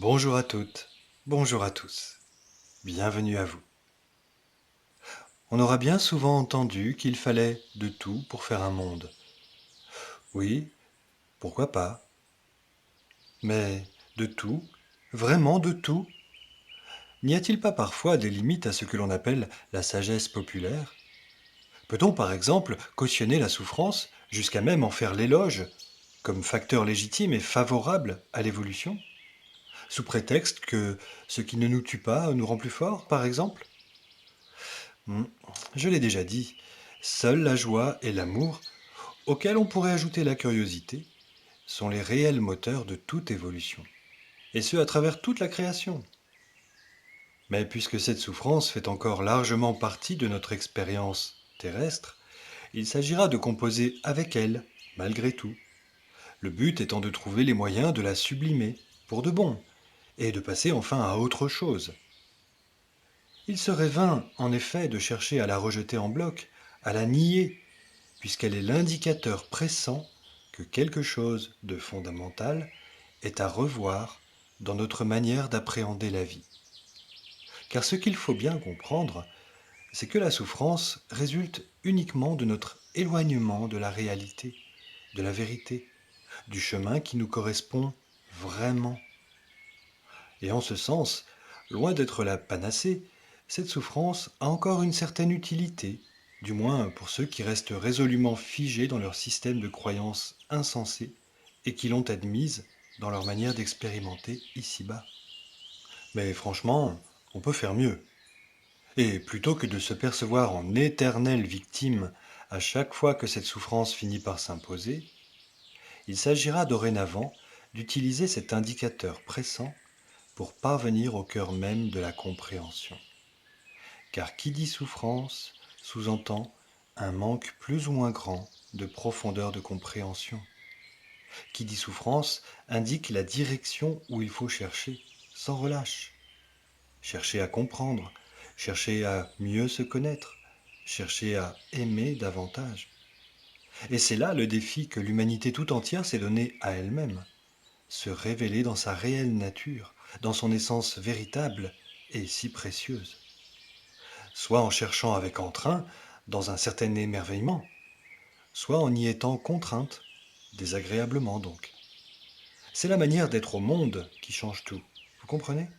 Bonjour à toutes, bonjour à tous, bienvenue à vous. On aura bien souvent entendu qu'il fallait de tout pour faire un monde. Oui, pourquoi pas? Mais de tout? Vraiment de tout? N'y a-t-il pas parfois des limites à ce que l'on appelle la sagesse populaire? Peut-on par exemple cautionner la souffrance, jusqu'à même en faire l'éloge, comme facteur légitime et favorable à l'évolution, sous prétexte que ce qui ne nous tue pas nous rend plus forts, par exemple? Hmm, Je l'ai déjà dit, seule la joie et l'amour, auxquels on pourrait ajouter la curiosité, sont les réels moteurs de toute évolution, et ce à travers toute la création. Mais puisque cette souffrance fait encore largement partie de notre expérience terrestre, il s'agira de composer avec elle, malgré tout, le but étant de trouver les moyens de la sublimer, pour de bon, et de passer enfin à autre chose. Il serait vain, en effet, de chercher à la rejeter en bloc, à la nier, puisqu'elle est l'indicateur pressant que quelque chose de fondamental est à revoir dans notre manière d'appréhender la vie. Car ce qu'il faut bien comprendre, c'est que la souffrance résulte uniquement de notre éloignement de la réalité, de la vérité, du chemin qui nous correspond vraiment. Et en ce sens, loin d'être la panacée, cette souffrance a encore une certaine utilité, du moins pour ceux qui restent résolument figés dans leur système de croyances insensées et qui l'ont admise dans leur manière d'expérimenter ici-bas. Mais franchement, on peut faire mieux. Et plutôt que de se percevoir en éternelle victime à chaque fois que cette souffrance finit par s'imposer, il s'agira dorénavant d'utiliser cet indicateur pressant pour parvenir au cœur même de la compréhension. Car qui dit souffrance sous-entend un manque plus ou moins grand de profondeur de compréhension. Qui dit souffrance indique la direction où il faut chercher, sans relâche. Chercher à comprendre, chercher à mieux se connaître, chercher à aimer davantage. Et c'est là le défi que l'humanité tout entière s'est donné à elle-même, se révéler dans sa réelle nature, dans son essence véritable et si précieuse. Soit en cherchant avec entrain, dans un certain émerveillement, soit en y étant contrainte, désagréablement donc. C'est la manière d'être au monde qui change tout, vous comprenez?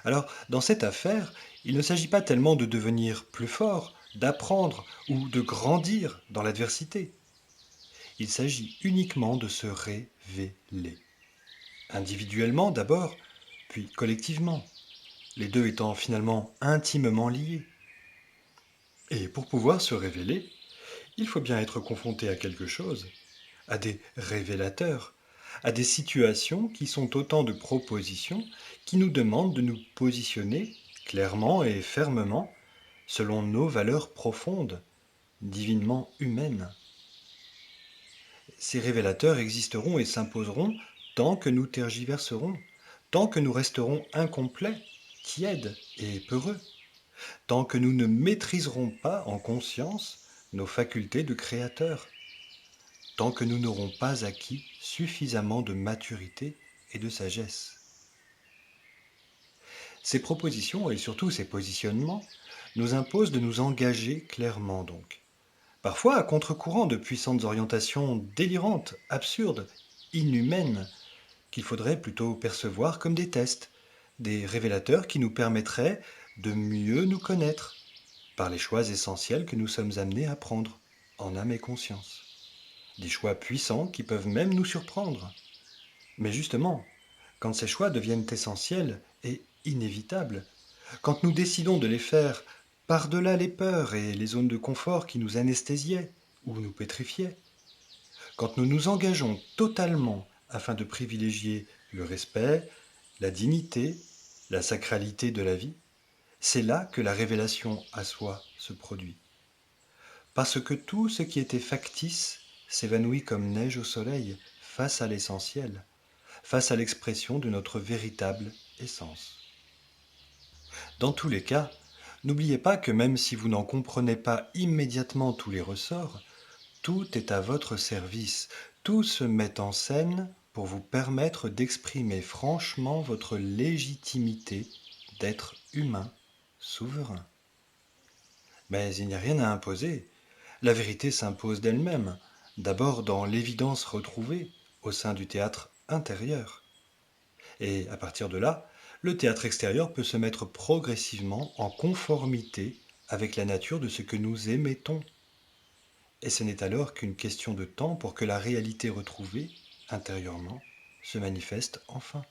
Alors, dans cette affaire, il ne s'agit pas tellement de devenir plus fort, d'apprendre ou de grandir dans l'adversité. Il s'agit uniquement de se révéler. Individuellement d'abord, puis collectivement, les deux étant finalement intimement liés. Et pour pouvoir se révéler, il faut bien être confronté à quelque chose, à des révélateurs, à des situations qui sont autant de propositions qui nous demandent de nous positionner clairement et fermement selon nos valeurs profondes, divinement humaines. Ces révélateurs existeront et s'imposeront tant que nous tergiverserons, tant que nous resterons incomplets, tièdes et peureux, tant que nous ne maîtriserons pas en conscience nos facultés de créateurs, tant que nous n'aurons pas acquis suffisamment de maturité et de sagesse. Ces propositions et surtout ces positionnements nous imposent de nous engager clairement donc. Parfois à contre-courant de puissantes orientations délirantes, absurdes, inhumaines, qu'il faudrait plutôt percevoir comme des tests, des révélateurs qui nous permettraient de mieux nous connaître par les choix essentiels que nous sommes amenés à prendre, en âme et conscience. Des choix puissants qui peuvent même nous surprendre. Mais justement, quand ces choix deviennent essentiels et inévitables, quand nous décidons de les faire par-delà les peurs et les zones de confort qui nous anesthésiaient ou nous pétrifiaient, quand nous nous engageons totalement afin de privilégier le respect, la dignité, la sacralité de la vie, c'est là que la révélation à soi se produit. Parce que tout ce qui était factice s'évanouit comme neige au soleil face à l'essentiel, face à l'expression de notre véritable essence. Dans tous les cas, n'oubliez pas que même si vous n'en comprenez pas immédiatement tous les ressorts, tout est à votre service, tout se met en scène pour vous permettre d'exprimer franchement votre légitimité d'être humain souverain. Mais il n'y a rien à imposer. La vérité s'impose d'elle-même, d'abord dans l'évidence retrouvée au sein du théâtre intérieur. Et à partir de là, le théâtre extérieur peut se mettre progressivement en conformité avec la nature de ce que nous émettons. Et ce n'est alors qu'une question de temps pour que la réalité retrouvée, intérieurement, se manifeste enfin.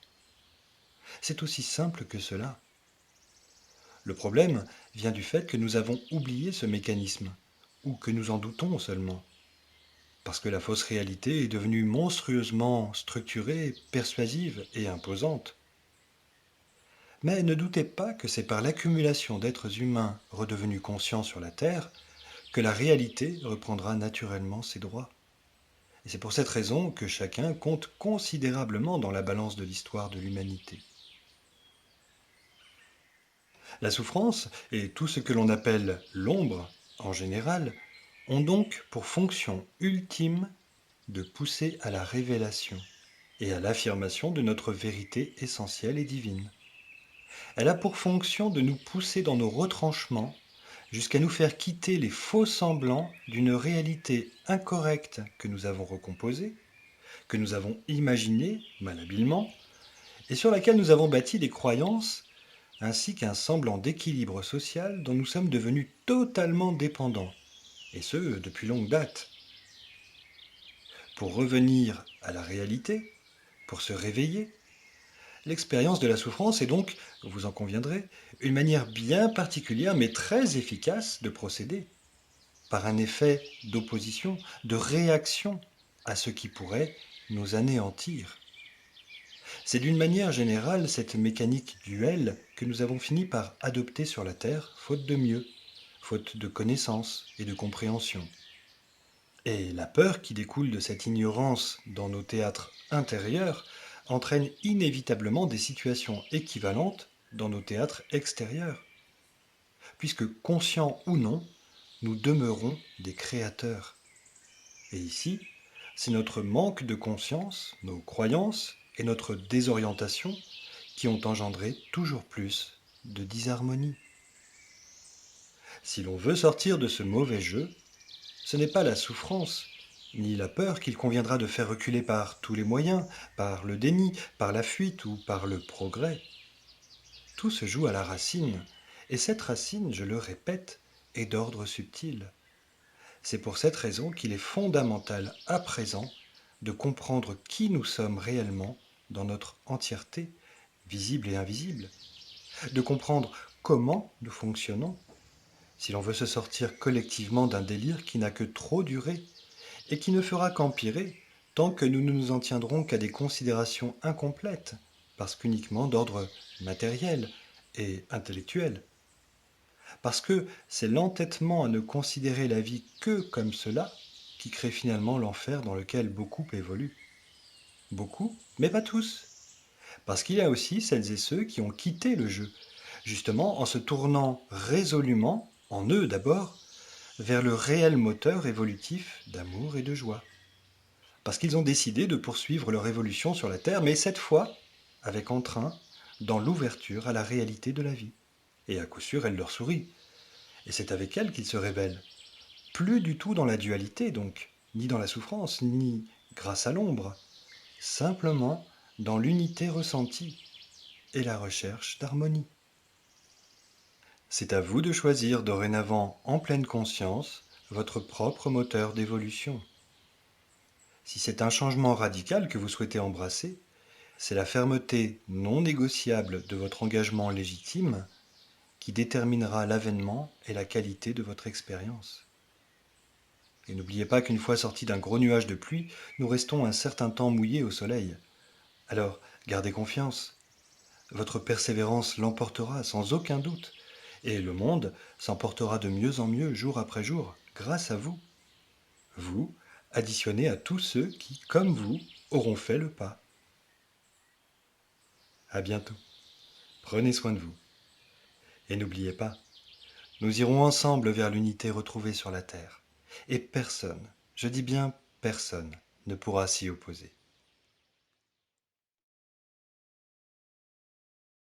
C'est aussi simple que cela. Le problème vient du fait que nous avons oublié ce mécanisme, ou que nous en doutons seulement, parce que la fausse réalité est devenue monstrueusement structurée, persuasive et imposante. Mais ne doutez pas que c'est par l'accumulation d'êtres humains redevenus conscients sur la Terre que la réalité reprendra naturellement ses droits. Et c'est pour cette raison que chacun compte considérablement dans la balance de l'histoire de l'humanité. La souffrance et tout ce que l'on appelle l'ombre, en général, ont donc pour fonction ultime de pousser à la révélation et à l'affirmation de notre vérité essentielle et divine. Elle a pour fonction de nous pousser dans nos retranchements jusqu'à nous faire quitter les faux semblants d'une réalité incorrecte que nous avons recomposée, que nous avons imaginée malhabilement, et sur laquelle nous avons bâti des croyances ainsi qu'un semblant d'équilibre social dont nous sommes devenus totalement dépendants, et ce depuis longue date. Pour revenir à la réalité, pour se réveiller, l'expérience de la souffrance est donc, vous en conviendrez, une manière bien particulière mais très efficace de procéder, par un effet d'opposition, de réaction à ce qui pourrait nous anéantir. C'est d'une manière générale cette mécanique duelle que nous avons fini par adopter sur la Terre, faute de mieux, faute de connaissance et de compréhension. Et la peur qui découle de cette ignorance dans nos théâtres intérieurs entraîne inévitablement des situations équivalentes dans nos théâtres extérieurs, puisque conscients ou non, nous demeurons des créateurs. Et ici, c'est notre manque de conscience, nos croyances et notre désorientation qui ont engendré toujours plus de disharmonie. Si l'on veut sortir de ce mauvais jeu, ce n'est pas la souffrance, ni la peur qu'il conviendra de faire reculer par tous les moyens, par le déni, par la fuite ou par le progrès. Tout se joue à la racine, et cette racine, je le répète, est d'ordre subtil. C'est pour cette raison qu'il est fondamental à présent de comprendre qui nous sommes réellement dans notre entièreté, visible et invisible, de comprendre comment nous fonctionnons, si l'on veut se sortir collectivement d'un délire qui n'a que trop duré et qui ne fera qu'empirer tant que nous ne nous en tiendrons qu'à des considérations incomplètes, parce qu'uniquement d'ordre matériel et intellectuel. Parce que c'est l'entêtement à ne considérer la vie que comme cela qui crée finalement l'enfer dans lequel beaucoup évoluent. Beaucoup, mais pas tous. Parce qu'il y a aussi celles et ceux qui ont quitté le jeu, justement en se tournant résolument, en eux d'abord, vers le réel moteur évolutif d'amour et de joie. Parce qu'ils ont décidé de poursuivre leur évolution sur la Terre, mais cette fois avec entrain, dans l'ouverture à la réalité de la vie. Et à coup sûr, elle leur sourit. Et c'est avec elle qu'ils se révèlent. Plus du tout dans la dualité, donc, ni dans la souffrance, ni grâce à l'ombre, simplement dans l'unité ressentie et la recherche d'harmonie. C'est à vous de choisir dorénavant en pleine conscience votre propre moteur d'évolution. Si c'est un changement radical que vous souhaitez embrasser, c'est la fermeté non négociable de votre engagement légitime qui déterminera l'avènement et la qualité de votre expérience. Et n'oubliez pas qu'une fois sortis d'un gros nuage de pluie, nous restons un certain temps mouillés au soleil. Alors, gardez confiance. Votre persévérance l'emportera sans aucun doute, et le monde s'emportera de mieux en mieux jour après jour, grâce à vous. Vous, additionnés à tous ceux qui, comme vous, auront fait le pas. À bientôt. Prenez soin de vous. Et n'oubliez pas, nous irons ensemble vers l'unité retrouvée sur la Terre. Et personne, je dis bien personne, ne pourra s'y opposer.